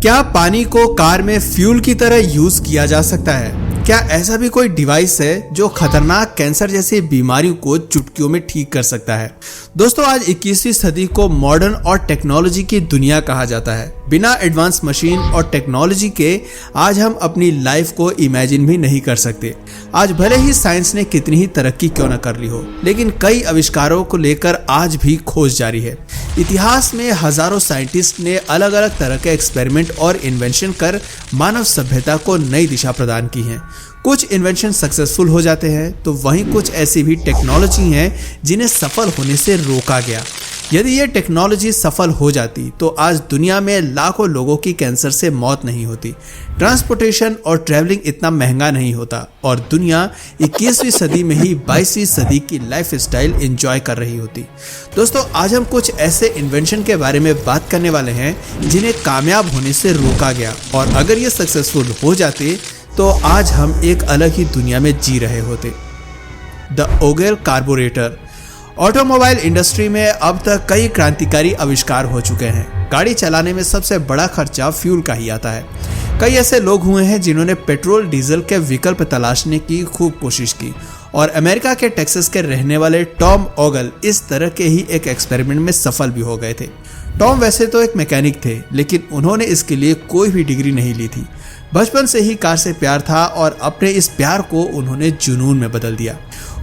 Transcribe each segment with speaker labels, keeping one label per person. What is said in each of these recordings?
Speaker 1: क्या पानी को कार में फ्यूल की तरह यूज किया जा सकता है? क्या ऐसा भी कोई डिवाइस है जो खतरनाक कैंसर जैसी बीमारियों को चुटकियों में ठीक कर सकता है? दोस्तों, आज 21वीं सदी को मॉडर्न और टेक्नोलॉजी की दुनिया कहा जाता है। बिना एडवांस मशीन और टेक्नोलॉजी के आज हम अपनी लाइफ को इमेजिन भी नहीं कर सकते। आज भले ही साइंस ने कितनी ही तरक्की क्यों न कर ली हो, लेकिन कई आविष्कारों को लेकर आज भी खोज जारी है। इतिहास में हजारों साइंटिस्ट ने अलग अलग तरह के एक्सपेरिमेंट और इन्वेंशन कर मानव सभ्यता को नई दिशा प्रदान की है। कुछ इन्वेंशन सक्सेसफुल हो जाते हैं तो वहीं कुछ ऐसी भी टेक्नोलॉजी हैं जिन्हें सफल होने से रोका गया। यदि ये टेक्नोलॉजी सफल हो जाती तो आज दुनिया में लाखों लोगों की कैंसर से मौत नहीं होती, ट्रांसपोर्टेशन और ट्रैवलिंग इतना महंगा नहीं होता और दुनिया 21वीं सदी में ही 22वीं सदी की लाइफ स्टाइल एंजॉय कर रही होती। दोस्तों, आज हम कुछ ऐसे इन्वेंशन के बारे में बात करने वाले हैं जिन्हें कामयाब होने से रोका गया, और अगर ये सक्सेसफुल हो जाते तो आज हम एक अलग ही दुनिया में जी रहे होते। The Ogle carburettor. Automobile industry में अब तक कई क्रांतिकारी आविष्कार हो चुके हैं। गाड़ी चलाने में सबसे बड़ा खर्चा फ्यूल का ही आता है। कई ऐसे लोग हुए हैं जिन्होंने पेट्रोल डीजल के विकल्प तलाशने की खूब कोशिश की, और अमेरिका के टेक्सास के रहने वाले टॉम ओगल इस तरह के ही एक एक्सपेरिमेंट में सफल भी हो गए थे। टॉम वैसे तो एक मैकेनिक थे, लेकिन उन्होंने इसके लिए कोई भी डिग्री नहीं ली थी। बचपन से ही कार से प्यार था और अपने इस प्यार को उन्होंने जुनून में बदल दिया।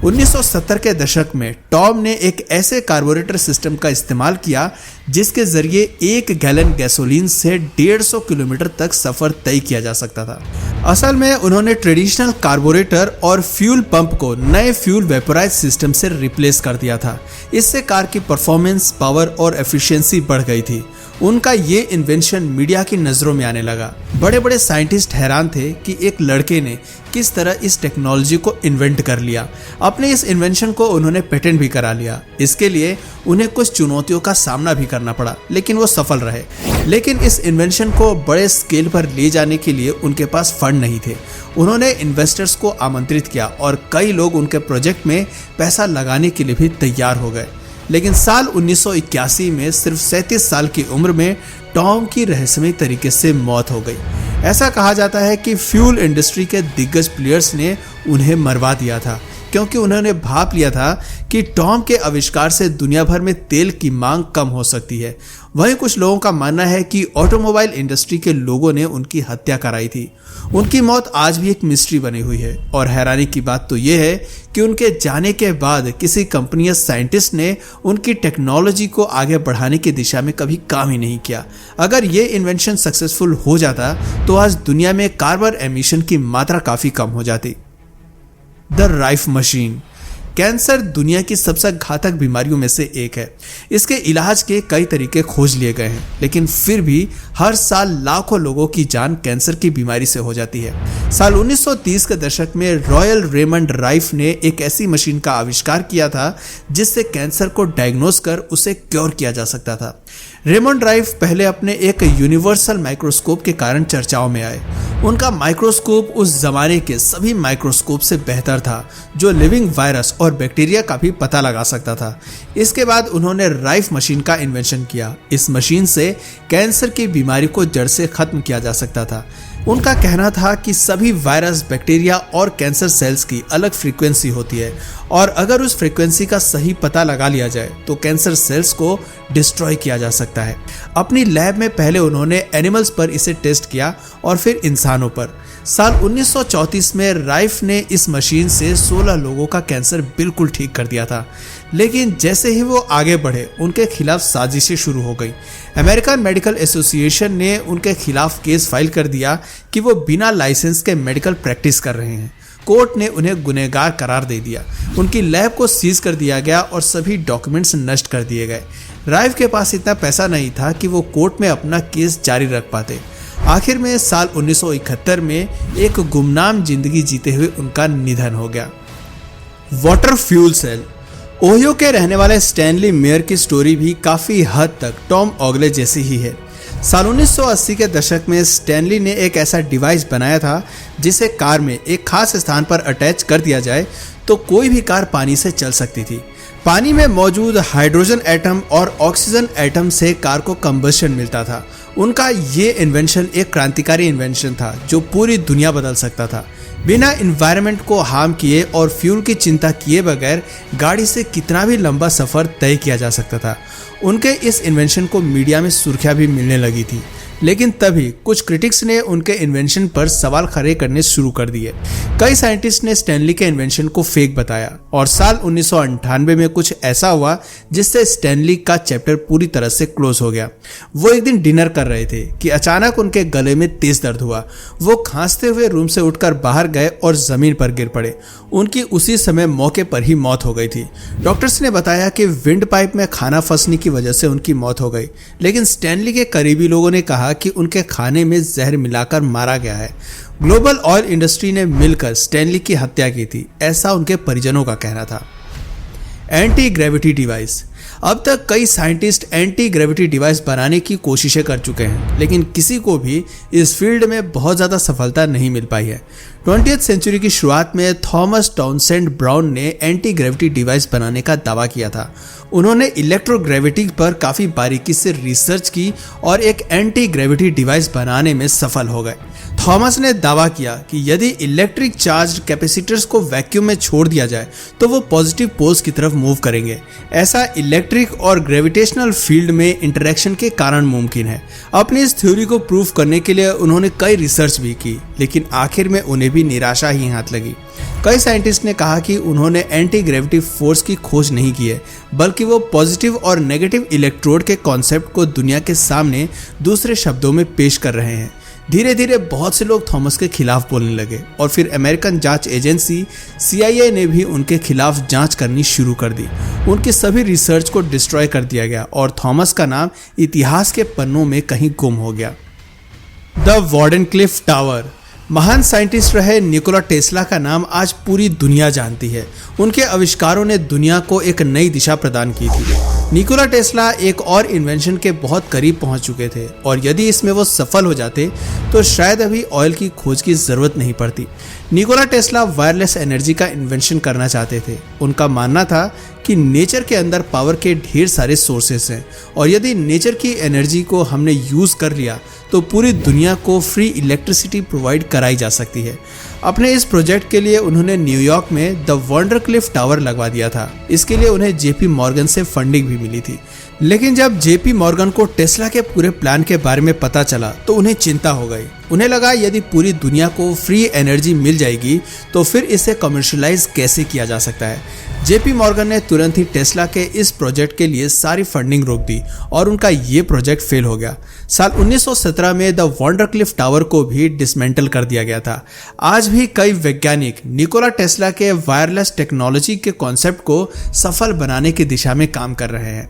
Speaker 1: 1970 के दशक में टॉम ने एक ऐसे कार्बोरेटर सिस्टम का इस्तेमाल किया जिसके जरिए 1 गैलन गैसोलीन से 150 किलोमीटर तक सफर तय किया जा सकता था। असल में उन्होंने ट्रेडिशनल कार्बोरेटर और फ्यूल पंप को नए फ्यूल वेपोराइज सिस्टम से रिप्लेस कर दिया था। इससे कार की परफॉर्मेंस, पावर और एफिशिएंसी बढ़ गई थी। उनका ये इन्वेंशन मीडिया की नजरों में आने लगा। बड़े बड़े साइंटिस्ट हैरान थे कि एक लड़के ने किस तरह इस टेक्नोलॉजी को इन्वेंट कर लिया। अपने इस इन्वेंशन को उन्होंने पेटेंट भी करा लिया। इसके लिए उन्हें कुछ चुनौतियों का सामना भी करना पड़ा, लेकिन वो सफल रहे। लेकिन इस इन्वेंशन को बड़े स्केल पर ले जाने के लिए उनके पास फंड नहीं थे। उन्होंने इन्वेस्टर्स को आमंत्रित किया और कई लोग उनके प्रोजेक्ट में पैसा लगाने के लिए भी तैयार हो गए। लेकिन साल 1981 में सिर्फ 37 साल की उम्र में टॉम की रहस्यमयी तरीके से मौत हो गई। ऐसा कहा जाता है कि फ्यूल इंडस्ट्री के दिग्गज प्लेयर्स ने उन्हें मरवा दिया था, क्योंकि उन्होंने भाप लिया था कि टॉम के आविष्कार से दुनिया भर में तेल की मांग कम हो सकती है। वहीं कुछ लोगों का मानना है कि ऑटोमोबाइल इंडस्ट्री के लोगों ने उनकी हत्या कराई थी। उनकी मौत आज भी एक मिस्ट्री बनी हुई है, और हैरानी की बात तो यह है कि उनके जाने के बाद किसी कंपनी या साइंटिस्ट ने उनकी टेक्नोलॉजी को आगे बढ़ाने की दिशा में कभी काम ही नहीं किया। अगर ये इन्वेंशन सक्सेसफुल हो जाता तो आज दुनिया में कार्बन एमिशन की मात्रा काफी कम हो जाती। The rife machine. कैंसर दुनिया की सबसे घातक बीमारियों में से एक है। इसके इलाज के कई तरीके खोज लिए गए हैं, लेकिन फिर भी हर साल लाखों लोगों की जान कैंसर की बीमारी से हो जाती है। साल 1930 के दशक में रॉयल रेमंड राइफ ने एक ऐसी मशीन का आविष्कार किया था जिससे कैंसर को डायग्नोस कर उसे क्योर किया जा सकता था। रेमंड राइफ पहले अपने एक यूनिवर्सल माइक्रोस्कोप के कारण चर्चाओं में आए। उनका माइक्रोस्कोप उस जमाने के सभी माइक्रोस्कोप से बेहतर था, जो लिविंग वायरस और बैक्टीरिया का भी पता लगा सकता था। इसके बाद उन्होंने राइफ मशीन का इन्वेंशन किया। इस मशीन से कैंसर की बीमारी को जड़ से खत्म किया जा सकता था। उनका कहना था कि सभी वायरस, बैक्टीरिया और कैंसर सेल्स की अलग फ्रीक्वेंसी होती है, और अगर उस फ्रीक्वेंसी का सही पता लगा लिया जाए तो कैंसर सेल्स को डिस्ट्रॉय किया जा सकता है। अपनी लैब में पहले उन्होंने एनिमल्स पर इसे टेस्ट किया और फिर इंसानों पर। साल 1934 में राइफ ने इस मशीन से 16 लोगों का कैंसर बिल्कुल ठीक कर दिया था। लेकिन जैसे ही वो आगे बढ़े, उनके खिलाफ साजिशें शुरू हो गई। अमेरिकन मेडिकल एसोसिएशन ने उनके खिलाफ केस फाइल कर दिया कि वो बिना लाइसेंस के मेडिकल प्रैक्टिस कर रहे हैं। कोर्ट ने उन्हें गुनहगार करार दे दिया। उनकी लैब को सीज कर दिया गया और सभी डॉक्यूमेंट्स नष्ट कर दिए गए। राइफ के पास इतना पैसा नहीं था कि वो कोर्ट में अपना केस जारी रख पाते। आखिर में साल 1971 में एक गुमनाम जिंदगी जीते हुए उनका निधन हो गया। Water fuel cell. ओहियो के रहने वाले स्टैनली मेयर की स्टोरी भी काफी हद तक टॉम ओगले जैसी ही है। साल 1980 के दशक में स्टैनली ने एक ऐसा डिवाइस बनाया था जिसे कार में एक खास स्थान पर अटैच कर दिया जाए तो कोई भी कार पानी से चल सकती थी। पानी में मौजूद हाइड्रोजन एटम और ऑक्सीजन एटम से कार को कंबशन मिलता था। उनका ये इन्वेंशन एक क्रांतिकारी इन्वेंशन था जो पूरी दुनिया बदल सकता था। बिना इन्वायरमेंट को हार्म किए और फ्यूल की चिंता किए बगैर गाड़ी से कितना भी लंबा सफर तय किया जा सकता था। उनके इस इन्वेंशन को मीडिया में सुर्खियां भी मिलने लगी थी, लेकिन तभी कुछ क्रिटिक्स ने उनके इन्वेंशन पर सवाल खड़े करने शुरू कर दिए। कई साइंटिस्ट ने स्टैनली के इन्वेंशन को फेक बताया और साल 1998 में कुछ ऐसा हुआ जिससे स्टैनली का चैप्टर पूरी तरह से क्लोज हो गया। वो एक दिन डिनर कर रहे थे कि अचानक उनके गले में तेज दर्द हुआ। वो खांसते हुए रूम से उठकर बाहर गए और जमीन पर गिर पड़े। उनकी उसी समय मौके पर ही मौत हो गई थी। डॉक्टर्स ने बताया कि विंड पाइप में खाना फंसने की वजह से उनकी मौत हो गई, लेकिन स्टैनली के करीबी लोगों ने कहा कि उनके खाने में जहर मिलाकर मारा गया है। ग्लोबल ऑयल इंडस्ट्री ने मिलकर स्टैनली की हत्या की थी, ऐसा उनके परिजनों का कहना था। Anti gravity device. अब तक कई साइंटिस्ट एंटी ग्रेविटी डिवाइस बनाने की कोशिशें कर चुके हैं, लेकिन किसी को भी इस फील्ड में बहुत ज़्यादा सफलता नहीं मिल पाई है। 20वीं सेंचुरी की शुरुआत में थॉमस टाउनसेंड ब्राउन ने एंटी ग्रेविटी डिवाइस बनाने का दावा किया था। उन्होंने इलेक्ट्रोग्रेविटी पर काफ़ी बारीकी से रिसर्च की और एक एंटी ग्रेविटी डिवाइस बनाने में सफल हो गए। थॉमस ने दावा किया कि यदि इलेक्ट्रिक चार्ज कैपेसिटर्स को वैक्यूम में छोड़ दिया जाए तो वो पॉजिटिव पोल्स की तरफ मूव करेंगे। ऐसा इलेक्ट्रिक और ग्रेविटेशनल फील्ड में इंटरेक्शन के कारण मुमकिन है। अपनी इस थ्योरी को प्रूव करने के लिए उन्होंने कई रिसर्च भी की, लेकिन आखिर में उन्हें भी निराशा ही हाथ लगी। कई साइंटिस्ट ने कहा कि उन्होंने एंटी ग्रेविटी फोर्स की खोज नहीं की है, बल्कि वो पॉजिटिव और नेगेटिव इलेक्ट्रोड के कॉन्सेप्ट को दुनिया के सामने दूसरे शब्दों में पेश कर रहे हैं। धीरे धीरे बहुत से लोग थॉमस के खिलाफ बोलने लगे और फिर अमेरिकन जांच एजेंसी CIA ने भी उनके खिलाफ जांच करनी शुरू कर दी। उनकी सभी रिसर्च को डिस्ट्रॉय कर दिया गया और थॉमस का नाम इतिहास के पन्नों में कहीं गुम हो गया। The Wardenclyffe tower. महान साइंटिस्ट रहे निकोला टेस्ला का नाम आज पूरी दुनिया जानती है। उनके आविष्कारों ने दुनिया को एक नई दिशा प्रदान की थी। निकोला टेस्ला एक और इन्वेंशन के बहुत करीब पहुंच चुके थे और यदि इसमें वो सफल हो जाते तो शायद अभी ऑयल की खोज की जरूरत नहीं पड़ती। निकोला टेस्ला वायरलेस एनर्जी का इन्वेंशन करना चाहते थे। उनका मानना था कि नेचर के अंदर पावर के ढेर सारे सोर्सेस हैं और यदि नेचर की एनर्जी को हमने यूज कर लिया तो पूरी दुनिया को फ्री इलेक्ट्रिसिटी प्रोवाइड कराई जा सकती है। अपने इस प्रोजेक्ट के लिए उन्होंने न्यूयॉर्क में द वांडरक्लिफ टावर लगवा दिया था। इसके लिए उन्हें JP मॉर्गन से फंडिंग भी मिली थी, लेकिन जब JP मॉर्गन को टेस्ला के पूरे प्लान के बारे में पता चला तो उन्हें चिंता हो गई। उन्हें लगा यदि पूरी दुनिया को फ्री एनर्जी मिल जाएगी तो फिर इसे कमर्शियलाइज कैसे किया जा सकता है। JP मॉर्गन ने तुरंत ही टेस्ला के इस प्रोजेक्ट के लिए सारी फंडिंग रोक दी और उनका ये प्रोजेक्ट फेल हो गया। साल 1917 में द वांडरक्लिफ टावर को भी डिसमेंटल कर दिया गया था। आज भी कई वैज्ञानिक निकोला टेस्ला के वायरलेस टेक्नोलॉजी के कॉन्सेप्ट को सफल बनाने की दिशा में काम कर रहे हैं।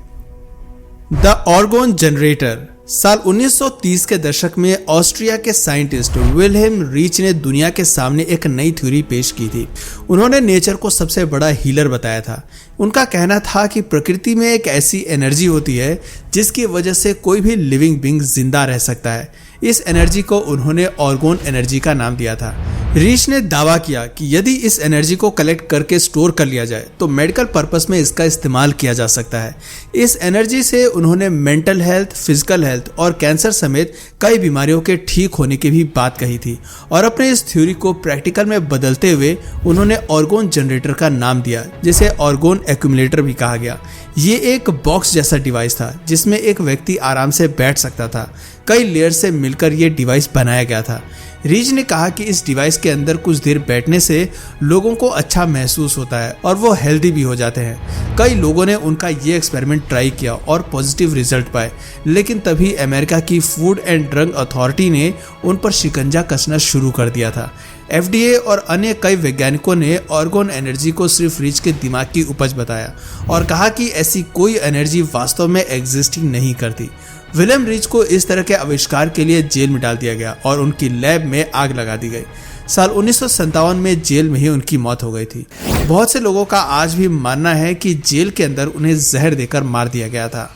Speaker 1: The argon generator. साल 1930 के दशक में ऑस्ट्रिया के साइंटिस्ट विल्हेम रीच ने दुनिया के सामने एक नई थ्योरी पेश की थी। उन्होंने नेचर को सबसे बड़ा हीलर बताया था। उनका कहना था कि प्रकृति में एक ऐसी एनर्जी होती है जिसकी वजह से कोई भी लिविंग बीइंग जिंदा रह सकता है। इस एनर्जी को उन्होंने आर्गोन एनर्जी का नाम दिया था। रीच ने दावा किया कि यदि इस एनर्जी को कलेक्ट करके स्टोर कर लिया जाए तो मेडिकल पर्पस में इसका इस्तेमाल किया जा सकता है। इस एनर्जी से उन्होंने मेंटल हेल्थ, फिजिकल हेल्थ और कैंसर समेत कई बीमारियों के ठीक होने की भी बात कही थी और अपने इस थ्योरी को प्रैक्टिकल में बदलते हुए उन्होंने आर्गोन जनरेटर का नाम दिया, जिसे आर्गोन एक्यूमुलेटर भी कहा गया। ये एक बॉक्स जैसा डिवाइस था जिसमें एक व्यक्ति आराम से बैठ सकता था। कई लेयर से मिलकर यह डिवाइस बनाया गया था। रीच ने कहा कि इस डिवाइस के अंदर कुछ देर बैठने से लोगों को अच्छा महसूस होता है और वो हेल्दी भी हो जाते हैं। कई लोगों ने उनका ये एक्सपेरिमेंट ट्राई किया और पॉजिटिव रिजल्ट पाए, लेकिन तभी अमेरिका की फूड एंड ड्रग अथॉरिटी ने उन पर शिकंजा कसना शुरू कर दिया था। FDA और अन्य कई वैज्ञानिकों ने आर्गोन एनर्जी को सिर्फ रीच के दिमाग की उपज बताया और कहा कि ऐसी कोई एनर्जी वास्तव में एग्जिस्टिंग नहीं करती। विलियम रीच को इस तरह के आविष्कार के लिए जेल में डाल दिया गया और उनकी लैब में आग लगा दी गई। साल 1957 में जेल में ही उनकी मौत हो गई थी। बहुत से लोगों का आज भी मानना है कि जेल के अंदर उन्हें जहर देकर मार दिया गया था।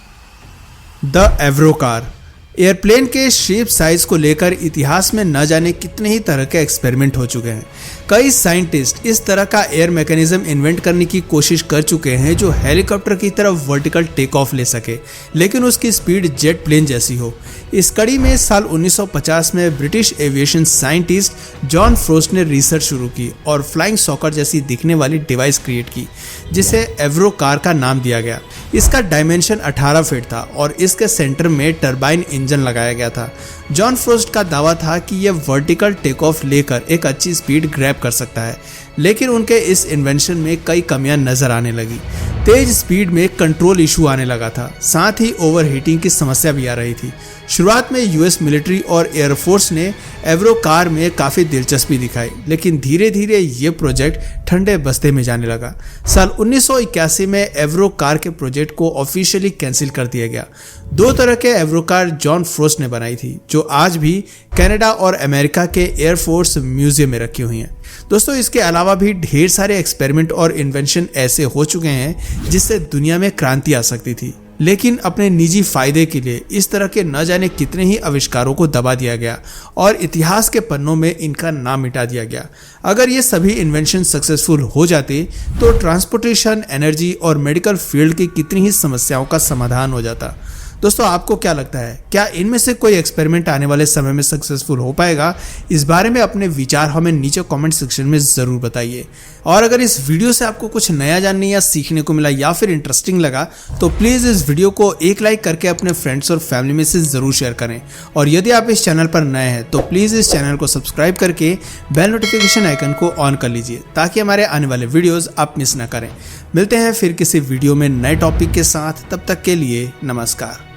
Speaker 1: The एवरो car. एयरप्लेन के शेप साइज को लेकर इतिहास में न जाने कितने ही तरह के एक्सपेरिमेंट हो चुके हैं। कई साइंटिस्ट इस तरह का एयर मैकेनिज्म इन्वेंट करने की कोशिश कर चुके हैं जो हेलीकॉप्टर की तरफ वर्टिकल टेक ऑफ ले सके, लेकिन उसकी स्पीड जेट प्लेन जैसी हो। इस कड़ी में साल 1950 में British aviation scientist John frost ने रिसर्च शुरू की और फ्लाइंग सॉकर जैसी दिखने वाली डिवाइस क्रिएट की, जिसे एवरो कार का नाम दिया गया। इसका डायमेंशन 18 फीट था और इसके सेंटर में टरबाइन इंजन लगाया गया था। जॉन फ्रोस्ट का दावा था कि यह वर्टिकल टेक ऑफ लेकर एक अच्छी स्पीड ग्रैब कर सकता है, लेकिन उनके इस इन्वेंशन में कई कमियां नजर आने लगी। तेज स्पीड में कंट्रोल इशू आने लगा था, साथ ही ओवरहीटिंग की समस्या भी आ रही थी। शुरुआत में यूएस मिलिट्री और एयरफोर्स ने एवरो कार में काफ़ी दिलचस्पी दिखाई, लेकिन धीरे धीरे ये प्रोजेक्ट ठंडे बस्ते में जाने लगा। साल 1981 में एवरो कार के प्रोजेक्ट को ऑफिशियली कैंसिल कर दिया गया। 2 तरह के एवरो कार जॉन फ्रोस्ट ने बनाई थी, जो आज भी कनाडा और अमेरिका के एयरफोर्स म्यूजियम में रखी हुई हैं। दोस्तों, इसके अलावा भी ढेर सारे एक्सपेरिमेंट और इन्वेंशन ऐसे हो चुके हैं जिससे दुनिया में क्रांति आ सकती थी, लेकिन अपने निजी फायदे के लिए इस तरह के न जाने कितने ही आविष्कारों को दबा दिया गया और इतिहास के पन्नों में इनका नाम मिटा दिया गया। अगर ये सभी इन्वेंशन सक्सेसफुल हो जाते तो ट्रांसपोर्टेशन, एनर्जी और मेडिकल फील्ड की कितनी ही समस्याओं का समाधान हो जाता। दोस्तों, आपको क्या लगता है, क्या इनमें से कोई एक्सपेरिमेंट आने वाले समय में सक्सेसफुल हो पाएगा? इस बारे में अपने विचार हमें नीचे कमेंट सेक्शन में जरूर बताइए। और अगर इस वीडियो से आपको कुछ नया जानने या सीखने को मिला या फिर इंटरेस्टिंग लगा तो प्लीज इस वीडियो को एक लाइक करके अपने फ्रेंड्स और फैमिली में से जरूर शेयर करें। और यदि आप इस चैनल पर नए हैं तो प्लीज इस चैनल को सब्सक्राइब करके बेल नोटिफिकेशन आइकन को ऑन कर लीजिए, ताकि हमारे आने वाले वीडियोस आप मिस ना करें। मिलते हैं फिर किसी वीडियो में नए टॉपिक के साथ, तब तक के लिए नमस्कार।